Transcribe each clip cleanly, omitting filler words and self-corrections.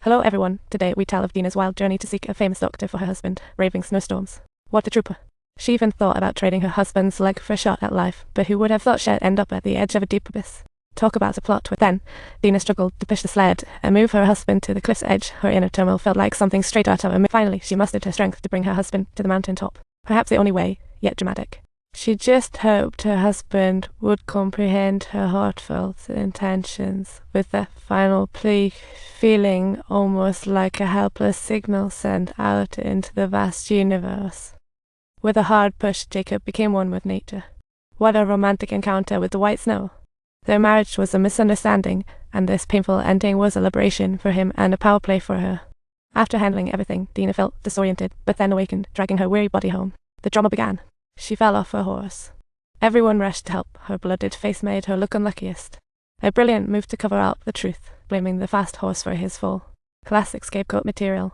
Hello everyone, today we tell of Dina's wild journey to seek a famous doctor for her husband, raving snowstorms. What a trooper. She even thought about trading her husband's leg for a shot at life, but who would have thought she'd end up at the edge of a deep abyss? Talk about a plot twist. Then, Dina struggled to push the sled and move her husband to the cliff's edge. Her inner turmoil felt like something straight out of a movie. Finally, she mustered her strength to bring her husband to the mountain top. Perhaps the only way, yet dramatic. She just hoped her husband would comprehend her heartfelt intentions, with the final plea feeling almost like a helpless signal sent out into the vast universe. With a hard push, Jacob became one with nature. What a romantic encounter with the white snow! Their marriage was a misunderstanding, and this painful ending was a liberation for him and a power play for her. After handling everything, Dina felt disoriented, but then awakened, dragging her weary body home. The drama began. She fell off her horse. Everyone rushed to help. Her blooded face made her look unluckiest. A brilliant move to cover up the truth, blaming the fast horse for his fall. Classic scapegoat material.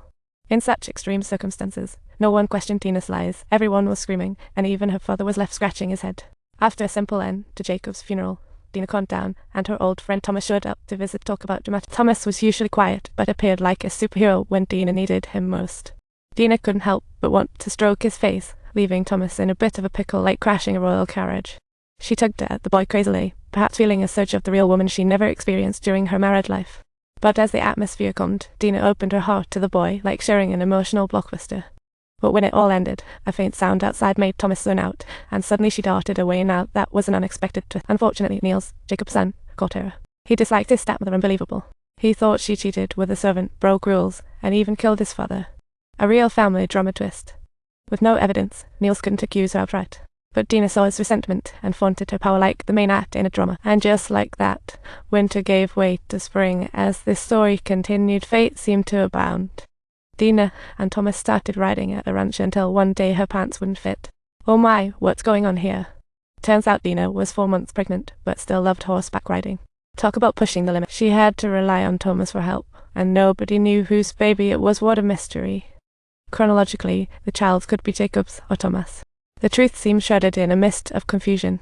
In such extreme circumstances, no one questioned Dina's lies. Everyone was screaming, and even her father was left scratching his head. After a simple end to Jacob's funeral, Dina calmed down, and her old friend Thomas showed up to visit. Talk about dramatic. Thomas was usually quiet, but appeared like a superhero when Dina needed him most. Dina couldn't help but want to stroke his face, leaving Thomas in a bit of a pickle like crashing a royal carriage. She tugged at the boy crazily, perhaps feeling a surge of the real woman she never experienced during her married life. But as the atmosphere calmed, Dina opened her heart to the boy like sharing an emotional blockbuster. But when it all ended, a faint sound outside made Thomas zone out, and suddenly she darted away. Now that was an unexpected twist. Unfortunately, Niels, Jacob's son, caught her. He disliked his stepmother unbelievable. He thought she cheated with a servant, broke rules, and even killed his father. A real family drama twist. With no evidence, Niels couldn't accuse her outright. But Dina saw his resentment and flaunted her power like the main act in a drama. And just like that, winter gave way to spring. As the story continued, fate seemed to abound. Dina and Thomas started riding at the ranch until one day her pants wouldn't fit. Oh my, what's going on here? Turns out Dina was 4 months pregnant, but still loved horseback riding. Talk about pushing the limit. She had to rely on Thomas for help, and nobody knew whose baby it was. What a mystery. Chronologically, the child could be Jacob's or Thomas. The truth seemed shrouded in a mist of confusion.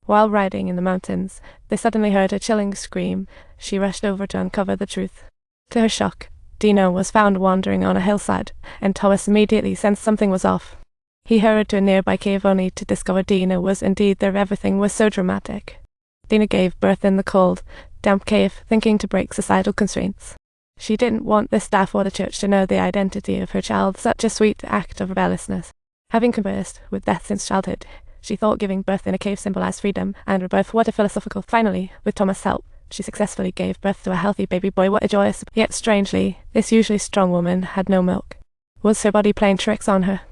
While riding in the mountains, they suddenly heard a chilling scream. She rushed over to uncover the truth. To her shock, Dina was found wandering on a hillside, and Thomas immediately sensed something was off. He hurried to a nearby cave only to discover Dina was indeed there. Everything was so dramatic. Dina gave birth in the cold, damp cave, thinking to break societal constraints. She didn't want the staff or the church to know the identity of her child, such a sweet act of rebelliousness. Having conversed with death since childhood, she thought giving birth in a cave symbolized freedom and rebirth. What a philosophical. Finally, with Thomas' help, she successfully gave birth to a healthy baby boy. What a joyous. Yet strangely, this usually strong woman had no milk. Was her body playing tricks on her?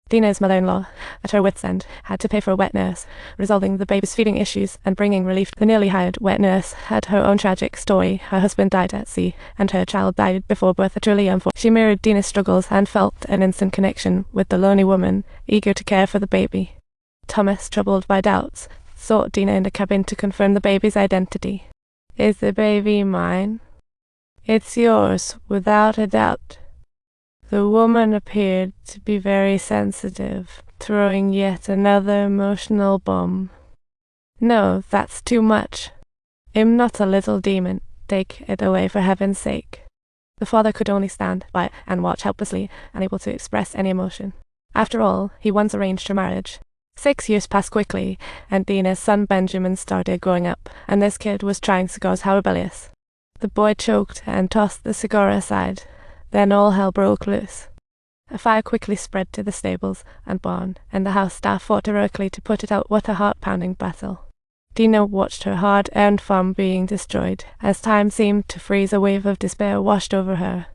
Dina's mother-in-law, at her wit's end, had to pay for a wet nurse, resolving the baby's feeding issues and bringing relief. The newly hired wet nurse had her own tragic story. Her husband died at sea, and her child died before birth. Truly unfortunate. She mirrored Dina's struggles and felt an instant connection with the lonely woman, eager to care for the baby. Thomas, troubled by doubts, sought Dina in the cabin to confirm the baby's identity. Is the baby mine? It's yours, without a doubt. The woman appeared to be very sensitive, throwing yet another emotional bomb. No, that's too much. I'm not a little demon. Take it away for heaven's sake. The father could only stand by and watch helplessly, unable to express any emotion. After all, he once arranged her marriage. 6 years passed quickly, and Dina's son Benjamin started growing up, and this kid was trying cigars. How rebellious. The boy choked and tossed the cigar aside. Then all hell broke loose. A fire quickly spread to the stables and barn, and the house staff fought heroically to put it out. What a heart-pounding battle. Dina watched her hard-earned farm being destroyed. As time seemed to freeze, a wave of despair washed over her.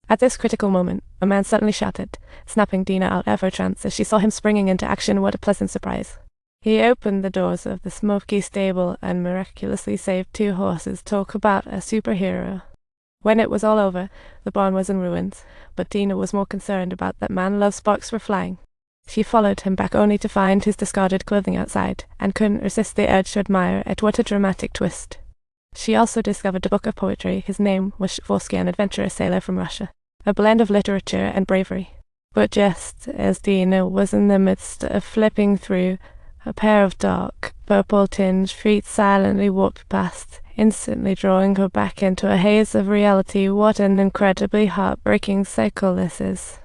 At this critical moment, a man suddenly shouted, snapping Dina out of her trance as she saw him springing into action. What a pleasant surprise. He opened the doors of the smoky stable and miraculously saved 2 horses. Talk about a superhero. When it was all over, the barn was in ruins, but Dina was more concerned about that man. Love sparks were flying. She followed him back only to find his discarded clothing outside, and couldn't resist the urge to admire it. What a dramatic twist. She also discovered a book of poetry. His name was Shavorsky, an adventurous sailor from Russia, a blend of literature and bravery. But just as Dina was in the midst of flipping through, a pair of dark, purple-tinged feet silently walked past, instantly drawing her back into a haze of reality. What an incredibly heartbreaking cycle this is.